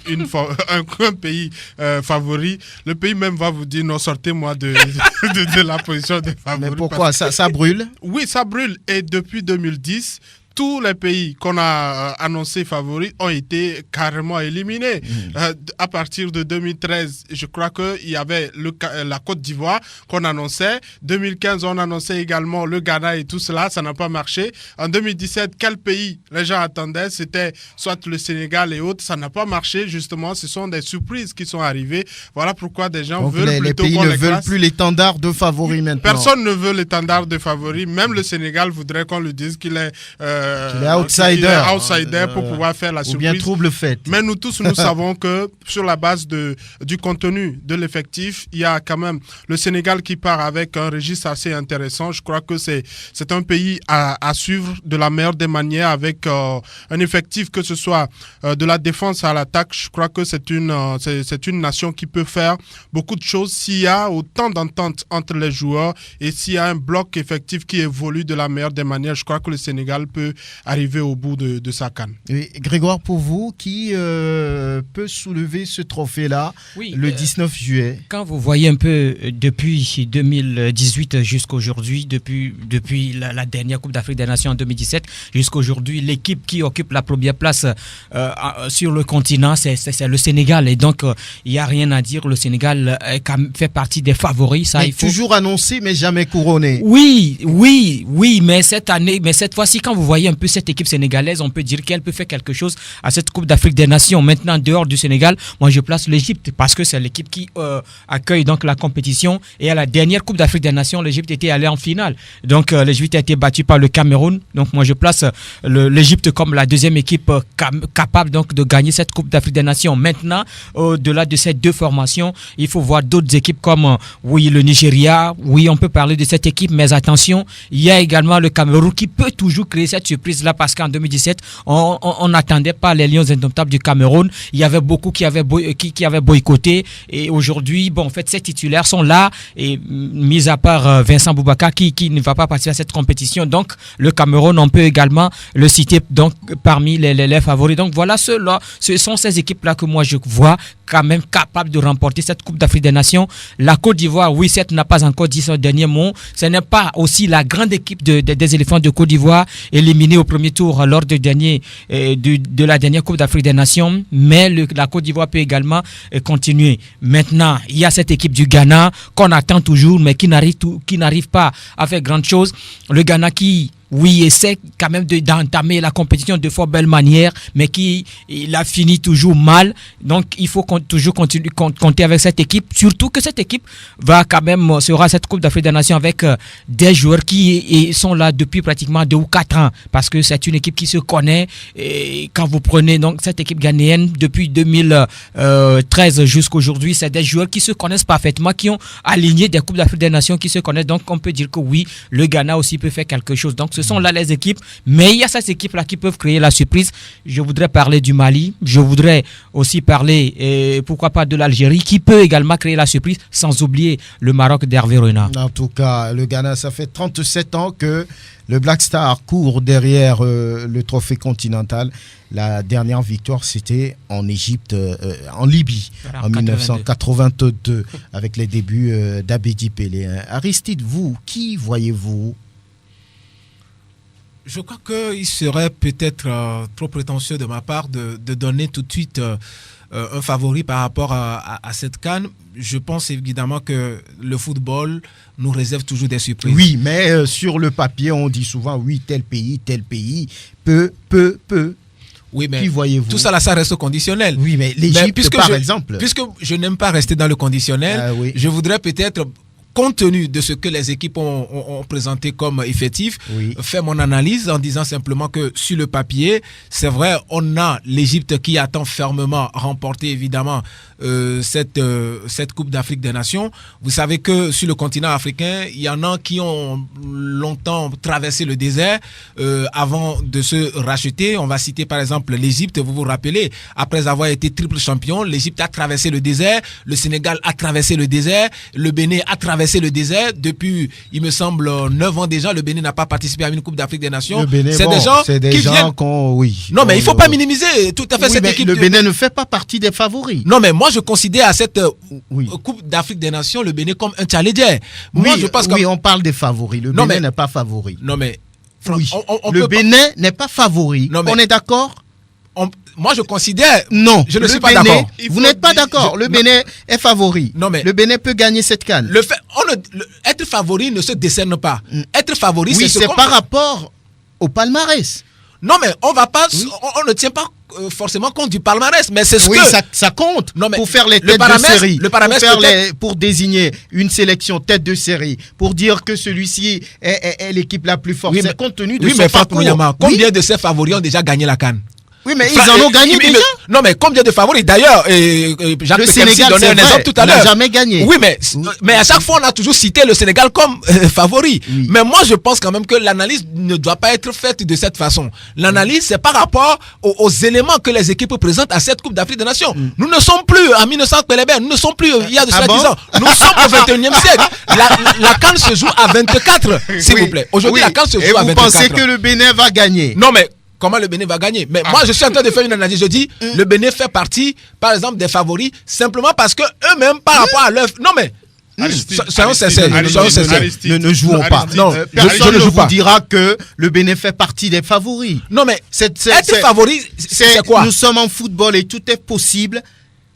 un pays favori, le pays même va vous dire non, sortez-moi de la position de favori. Mais pourquoi? Ça brûle? Oui, ça brûle. Et depuis 2010, tous les pays qu'on a annoncés favoris ont été carrément éliminés. À partir de 2013, je crois qu'il y avait la Côte d'Ivoire qu'on annonçait. 2015, on annonçait également le Ghana et tout cela. Ça n'a pas marché. En 2017, quel pays les gens attendaient? C'était soit le Sénégal et autres. Ça n'a pas marché. Justement, ce sont des surprises qui sont arrivées. Voilà pourquoi des gens veulent plutôt les pays qu'on ne les veulent classe. plus l'étendard de favoris maintenant. Personne ne veut l'étendard de favoris. Même le Sénégal voudrait qu'on lui dise qu'il est outsider pour pouvoir faire la surprise. Ou bien trouble fait. Mais nous tous, nous savons que sur la base du contenu de l'effectif, il y a quand même le Sénégal qui part avec un registre assez intéressant. Je crois que c'est un pays à suivre de la meilleure des manières avec un effectif, que ce soit de la défense à l'attaque. Je crois que c'est une nation qui peut faire beaucoup de choses s'il y a autant d'entente entre les joueurs et s'il y a un bloc effectif qui évolue de la meilleure des manières. Je crois que le Sénégal peut arriver au bout de sa CAN. Et Grégoire, pour vous, qui peut soulever ce trophée-là le 19 juillet? Quand vous voyez un peu depuis 2018 jusqu'à aujourd'hui, depuis la dernière Coupe d'Afrique des Nations en 2017 jusqu'à aujourd'hui, l'équipe qui occupe la première place sur le continent, c'est le Sénégal. Et donc, il n'y a rien à dire. Le Sénégal fait partie des favoris. Ça, toujours annoncé, mais jamais couronné. Oui, mais cette fois-ci, quand vous voyez un peu cette équipe sénégalaise, on peut dire qu'elle peut faire quelque chose à cette Coupe d'Afrique des Nations. Maintenant, dehors du Sénégal, moi je place l'Égypte parce que c'est l'équipe qui accueille donc la compétition. Et à la dernière Coupe d'Afrique des Nations, l'Égypte était allée en finale. Donc l'Égypte a été battue par le Cameroun. Donc moi je place l'Égypte comme la deuxième équipe capable donc de gagner cette Coupe d'Afrique des Nations. Maintenant, au-delà de ces deux formations, il faut voir d'autres équipes comme le Nigeria. Oui, on peut parler de cette équipe, mais attention, il y a également le Cameroun qui peut toujours créer cette surprise-là parce qu'en 2017, on n'attendait pas les Lions indomptables du Cameroun. Il y avait beaucoup qui avaient boycotté. Et aujourd'hui, en fait, ces titulaires sont là. Et mis à part Vincent Boubacar qui ne va pas participer à cette compétition. Donc, le Cameroun, on peut également le citer donc, parmi les favoris. Donc, voilà, ce sont ces équipes-là que moi, je vois quand même capables de remporter cette Coupe d'Afrique des Nations. La Côte d'Ivoire, oui, certes, n'a pas encore dit son dernier mot. Ce n'est pas aussi la grande équipe des éléphants de Côte d'Ivoire éliminée au premier tour lors de la dernière Coupe d'Afrique des Nations. Mais la Côte d'Ivoire peut également continuer. Maintenant, il y a cette équipe du Ghana qu'on attend toujours, mais qui n'arrive pas à faire grande chose. Le Ghana qui oui, essaie quand même d'entamer la compétition de fort belle manière, mais il a fini toujours mal. Donc, il faut toujours continuer compter avec cette équipe. Surtout que cette équipe sera cette Coupe d'Afrique des Nations avec des joueurs qui sont là depuis pratiquement 2 ou 4 ans. Parce que c'est une équipe qui se connaît. Et quand vous prenez donc cette équipe ghanéenne depuis 2013 jusqu'à aujourd'hui, c'est des joueurs qui se connaissent parfaitement, qui ont aligné des Coupes d'Afrique des Nations, qui se connaissent. Donc, on peut dire que oui, le Ghana aussi peut faire quelque chose. Donc, ce sont là les équipes, mais il y a ces équipes-là qui peuvent créer la surprise. Je voudrais parler du Mali, je voudrais aussi parler, pourquoi pas, de l'Algérie, qui peut également créer la surprise, sans oublier le Maroc d'Hervé Renard. En tout cas, le Ghana, ça fait 37 ans que le Black Star court derrière le trophée continental. La dernière victoire, c'était en Égypte, en Libye, en 1982, avec les débuts d'Abedi Pelé. Aristide, vous, qui voyez-vous? Je crois qu'il serait peut-être trop prétentieux de ma part de donner tout de suite un favori par rapport à cette CAN. Je pense évidemment que le football nous réserve toujours des surprises. Oui, mais sur le papier, on dit souvent, oui, tel pays, peu. Oui, mais qui voyez-vous? Tout ça, là, ça reste conditionnel. Oui, mais l'Égypte, par exemple. Puisque je n'aime pas rester dans le conditionnel, oui. Je voudrais peut-être, compte tenu de ce que les équipes ont présenté comme effectif, oui, faire mon analyse en disant simplement que sur le papier, c'est vrai, on a l'Égypte qui attend fermement remporter évidemment cette Coupe d'Afrique des Nations. Vous savez que sur le continent africain, il y en a qui ont longtemps traversé le désert avant de se racheter. On va citer par exemple l'Égypte, vous vous rappelez, après avoir été triple champion, l'Égypte a traversé le désert, le Sénégal a traversé le désert, le Bénin a traversé le désert. Depuis, il me semble, 9 ans déjà, le Bénin n'a pas participé à une Coupe d'Afrique des Nations. Le Bénin, c'est des gens oui. Non, mais il ne faut pas minimiser tout à fait cette équipe. Le Bénin ne fait pas partie des favoris. Non, mais moi, je considère à cette Coupe d'Afrique des Nations le Bénin comme un challenger. Moi, je pense on parle des favoris. Le Bénin n'est pas favori. Non, mais le Bénin n'est pas favori. On est d'accord? Moi, je considère. Non, je ne suis pas d'accord. Vous n'êtes pas d'accord. Le Bénin est favori. Non, mais le Bénin peut gagner cette CAN. Être favori ne se décerne pas. Être favori, c'est par rapport au palmarès. Non, mais on ne tient pas forcément compte du palmarès, mais c'est ce que ça compte. Non, mais pour faire les têtes de série, pour désigner une sélection tête de série, pour dire que celui-ci est l'équipe la plus forte. C'est compte tenu de son parcours. Combien de ces favoris ont déjà gagné la CAN? Oui, mais ils en ont gagné déjà. Non, mais combien de favoris? D'ailleurs, Jacques le Sénégal donnait un exemple tout à l'heure. N'a jamais gagné. Oui, mais à chaque fois, on a toujours cité le Sénégal comme favori. Oui. Mais moi, je pense quand même que l'analyse ne doit pas être faite de cette façon. L'analyse, c'est par rapport aux éléments que les équipes présentent à cette Coupe d'Afrique des Nations. Nous ne sommes plus en 1900 Pelébert, nous ne sommes plus il y a de cela 10 ans. Nous sommes au 21e siècle. La CAN se joue à 24, s'il vous plaît. Aujourd'hui, la CAN se joue à 24. Et vous pensez que le Bénin va gagner? Non, mais comment le Bénin va gagner? Mais moi, je suis en train de faire une analyse. Je dis, le Bénin fait partie, par exemple, des favoris, simplement parce que eux-mêmes, par rapport à leur... Non, mais... Soyons sincères. Ne jouons pas. Non, personne ne vous dira que le Bénin fait partie des favoris. Non, mais être favori, c'est quoi? Nous sommes en football et tout est possible.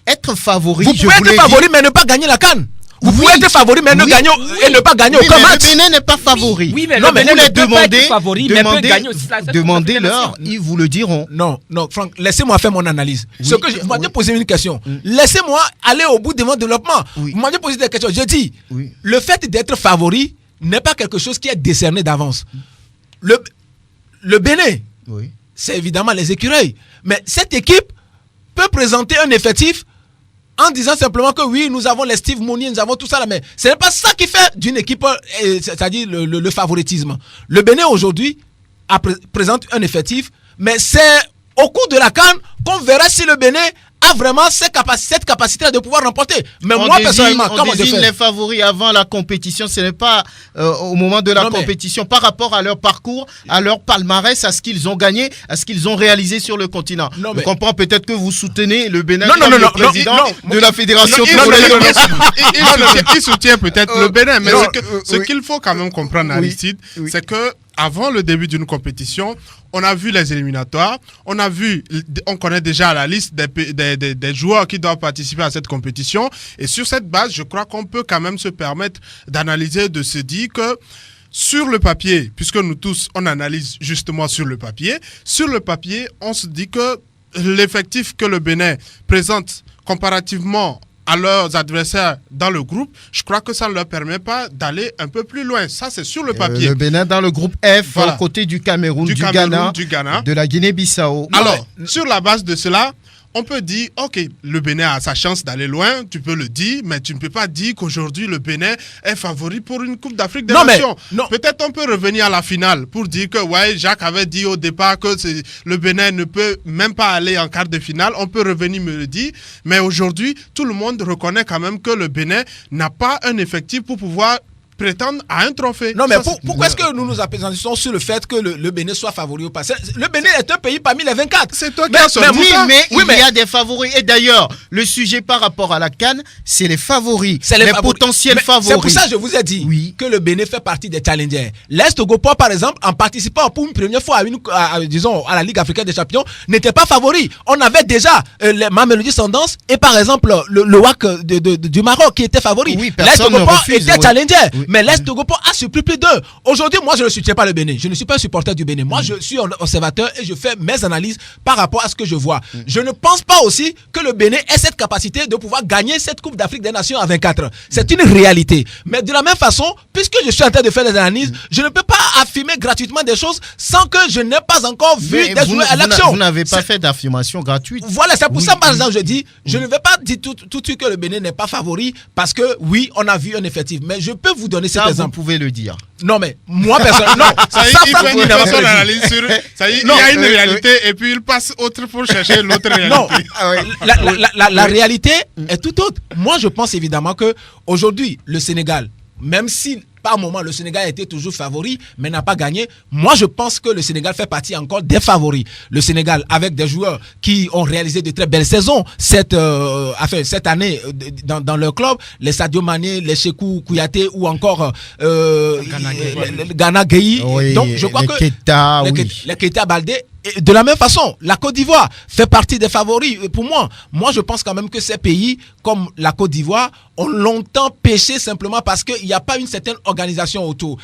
Être favori, vous pouvez être favori, mais ne pas gagner la CAN. Vous pouvez être favori, mais ne gagner et ne pas gagner aucun match. Le Bénin n'est pas favori. Oui, mais vous les demandez-leur, ils vous le diront. Non, Franck, laissez-moi faire mon analyse. Vous m'avez posé une question. Laissez-moi aller au bout de mon développement. Vous m'avez posé des questions. Je dis, le fait d'être favori n'est pas quelque chose qui est décerné d'avance. Le Bénin, c'est évidemment les écureuils. Mais cette équipe peut présenter un effectif en disant simplement que oui, nous avons les Steve Mounier, nous avons tout ça là, mais ce n'est pas ça qui fait d'une équipe, c'est-à-dire le favoritisme. Le Bénin aujourd'hui présente un effectif, mais c'est au cours de la CAN qu'on verra si le Bénin a vraiment cette capacité de pouvoir remporter. Mais moi, personnellement, comment je fais? Les favoris avant la compétition, ce n'est pas au moment de la compétition, par rapport à leur parcours, à leur palmarès, à ce qu'ils ont gagné, à ce qu'ils ont réalisé sur le continent. Je comprends peut-être que vous soutenez le Bénin comme le président de la fédération. Il soutient peut-être le Bénin, mais ce qu'il faut quand même comprendre, Aristide, c'est que avant le début d'une compétition, on a vu les éliminatoires, on connaît déjà la liste des joueurs qui doivent participer à cette compétition. Et sur cette base, je crois qu'on peut quand même se permettre d'analyser, de se dire que sur le papier, puisque nous tous, on analyse justement sur le papier, on se dit que l'effectif que le Bénin présente comparativement à leurs adversaires dans le groupe, je crois que ça ne leur permet pas d'aller un peu plus loin. Ça, c'est sur le papier. Le Bénin dans le groupe F, voilà. Aux côtés du Cameroun, du Ghana, de la Guinée-Bissau. Alors, sur la base de cela, on peut dire, ok, le Bénin a sa chance d'aller loin, tu peux le dire, mais tu ne peux pas dire qu'aujourd'hui le Bénin est favori pour une Coupe d'Afrique des Nations. Peut-être on peut revenir à la finale pour dire que, ouais, Jacques avait dit au départ que le Bénin ne peut même pas aller en quart de finale. On peut revenir me le dire, mais aujourd'hui, tout le monde reconnaît quand même que le Bénin n'a pas un effectif pour pouvoir prétendre à un trophée. Non, mais pourquoi est-ce que nous nous appésantissons sur le fait que le Bénin soit favori au passé? Le Bénin est un pays parmi les 24. C'est toi qui as sorti ça. Mais il y a des favoris. Et d'ailleurs, le sujet par rapport à la CAN, c'est les favoris. C'est les potentiels favoris. C'est pour ça que je vous ai dit que le Bénin fait partie des challengers. L'Est Togo-Port, par exemple, en participant pour une première fois à la Ligue africaine des champions, n'était pas favori. On avait déjà les Mamelodi Sundowns et par exemple le WAC du Maroc qui était favori. Oui, l'Est Togo-Port était challenger. Mais l'Est Togo-Port a surpris plus d'eux. Aujourd'hui, moi, je ne soutiens pas le Bénin. Je ne suis pas un supporter du Bénin. Moi, je suis un observateur et je fais mes analyses par rapport à ce que je vois. Je ne pense pas aussi que le Bénin ait cette capacité de pouvoir gagner cette Coupe d'Afrique des Nations à 24. C'est une réalité. Mais de la même façon, puisque je suis en train de faire des analyses, je ne peux pas affirmer gratuitement des choses sans que je n'ai pas encore vu des joueurs à l'action. Vous n'avez pas fait d'affirmation gratuite. Voilà, c'est pour ça, par exemple, je dis, je ne vais pas dire tout de suite que le Bénin n'est pas favori parce que, oui, on a vu un effectif. Mais je peux vous donner cet exemple. Vous pouvez le dire. Non, mais moi, personnellement, non. Il y a une réalité et puis il passe autre pour chercher l'autre réalité. Non, la réalité est tout autre. Moi, je pense évidemment que aujourd'hui, le Sénégal, même si par moment le Sénégal a été toujours favori, mais n'a pas gagné, moi je pense que le Sénégal fait partie encore des favoris. Le Sénégal, avec des joueurs qui ont réalisé de très belles saisons cette année dans leur club, les Sadio Mané, les Sékou Kouyaté ou encore Gana Gueye. Oui, donc je crois les que Keita, les Keita Baldé. Et de la même façon, la Côte d'Ivoire fait partie des favoris. Pour moi, je pense quand même que ces pays, comme la Côte d'Ivoire, ont longtemps pêché simplement parce qu'il n'y a pas une certaine organisation autour.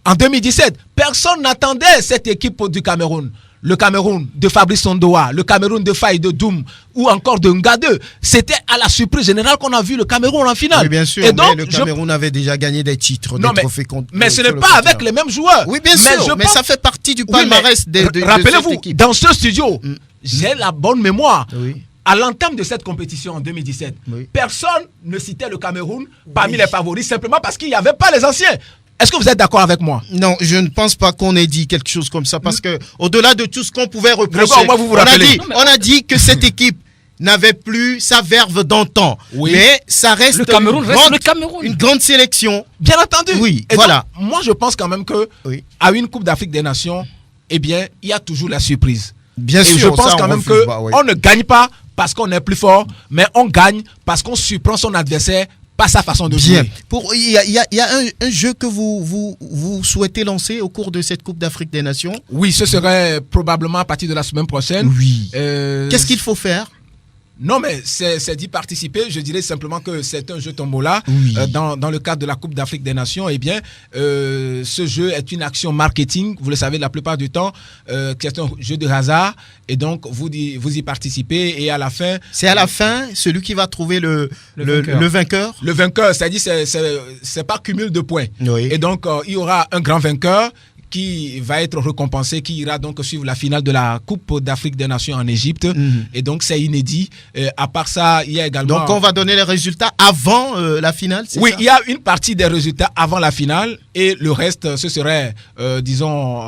En 2017, personne n'attendait cette équipe du Cameroun. Le Cameroun de Fabrice Ondoa, le Cameroun de Faye de Doum ou encore de Ngadeu. C'était à la surprise générale qu'on a vu le Cameroun en finale. Oui, bien sûr, et donc, mais le Cameroun avait déjà gagné des titres, des trophées contre. Mais ce n'est pas avec les mêmes joueurs. Oui, bien sûr, mais ça fait partie du palmarès de rappelez-vous, cette équipe. Dans ce studio, j'ai la bonne mémoire. Oui. À l'entame de cette compétition en 2017, personne ne citait le Cameroun parmi les favoris simplement parce qu'il n'y avait pas les anciens. Est-ce que vous êtes d'accord avec moi? Non, je ne pense pas qu'on ait dit quelque chose comme ça parce que au-delà de tout ce qu'on pouvait reprocher, on a dit que cette équipe n'avait plus sa verve d'antan. Oui. Mais ça reste, le Cameroun reste le Cameroun. Une grande sélection. Bien entendu. Oui, et voilà. Donc, moi, je pense quand même que à une Coupe d'Afrique des Nations, eh bien, il y a toujours la surprise. Bien sûr. Je pense quand même qu'on ne gagne pas parce qu'on est plus fort, mais on gagne parce qu'on surprend son adversaire. Pas sa façon de jouer. Il y a un jeu que vous souhaitez lancer au cours de cette Coupe d'Afrique des Nations? Oui, ce serait probablement à partir de la semaine prochaine. Oui. Qu'est-ce qu'il faut faire? Non, mais c'est d'y participer. Je dirais simplement que c'est un jeu tombola. Dans le cadre de la Coupe d'Afrique des Nations, eh bien, ce jeu est une action marketing. Vous le savez, la plupart du temps, c'est un jeu de hasard. Et donc, vous y participez. Et à la fin... C'est à la fin, celui qui va trouver le vainqueur. Le vainqueur, c'est-à-dire, c'est par cumul de points. Oui. Et donc, il y aura un grand vainqueur qui va être récompensé, qui ira donc suivre la finale de la Coupe d'Afrique des Nations en Égypte. Et donc, c'est inédit. À part ça, il y a également... Donc, on va donner les résultats avant la finale, c'est ça? Oui, il y a une partie des résultats avant la finale et le reste, ce serait, disons,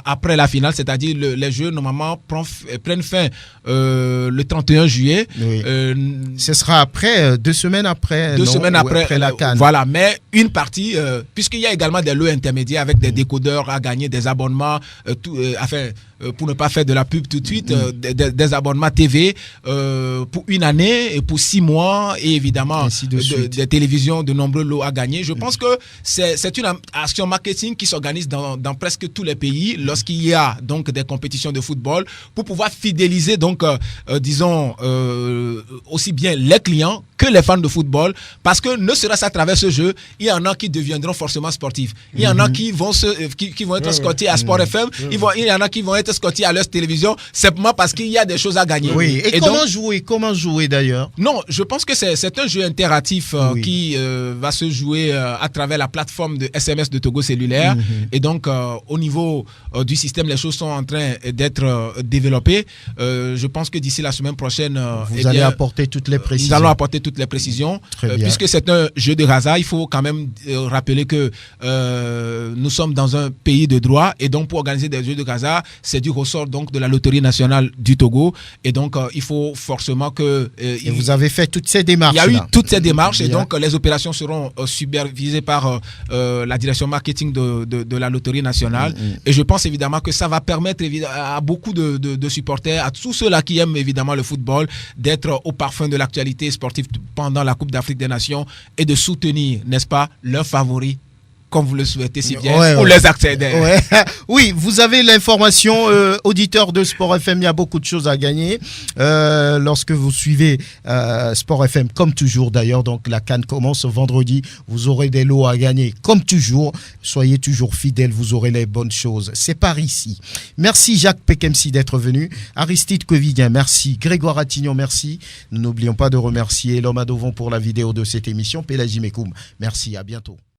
après la finale, c'est-à-dire les Jeux, normalement, prennent fin le 31 juillet. Oui. Ce sera après, 2 semaines après. Après la CAN. Voilà, mais une partie, puisqu'il y a également des lots intermédiaires avec des décodeurs à gagner, des abonnements, pour ne pas faire de la pub tout de suite, des abonnements TV pour une année et pour 6 mois et évidemment des télévisions, de nombreux lots à gagner. Je pense que c'est une action marketing qui s'organise dans presque tous les pays lorsqu'il y a donc des compétitions de football pour pouvoir fidéliser donc disons aussi bien les clients que les fans de football, parce que ne serait-ce à travers ce jeu, il y en a qui deviendront forcément sportifs. Il y en a qui vont être scottés à Sport FM, il y en a qui vont être scottés à leur télévision, simplement parce qu'il y a des choses à gagner. Oui. Et comment jouer d'ailleurs? Non, je pense que c'est un jeu interactif qui va se jouer à travers la plateforme de SMS de Togo Cellulaire. Et donc, au niveau du système, les choses sont en train d'être développées. Je pense que d'ici la semaine prochaine, vous allez apporter toutes les précisions. Nous allons apporter toutes les précisions. Puisque c'est un jeu de hasard, il faut quand même rappeler que nous sommes dans un pays de droit, et donc pour organiser des jeux de hasard, c'est du ressort donc de la Loterie nationale du Togo, et donc il faut forcément que... et vous avez fait toutes ces démarches. Il y a eu toutes ces démarches, et donc les opérations seront supervisées par la direction marketing de la Loterie nationale, et je pense évidemment que ça va permettre à beaucoup de supporters, à tous ceux-là qui aiment évidemment le football, d'être au parfum de l'actualité sportive pendant la Coupe d'Afrique des Nations et de soutenir, n'est-ce pas, leurs favoris, comme vous le souhaitez si bien, ou les accédants. Oui, vous avez l'information, auditeur de Sport FM, il y a beaucoup de choses à gagner. Lorsque vous suivez Sport FM, comme toujours d'ailleurs, donc la CAN commence vendredi, vous aurez des lots à gagner, comme toujours. Soyez toujours fidèles, vous aurez les bonnes choses. C'est par ici. Merci Jacques Pekemsi d'être venu. Aristide Covidien, merci. Grégoire Attignon, merci. Nous n'oublions pas de remercier l'homme à Dovon pour la vidéo de cette émission. Pélagie Mekoum, merci, à bientôt.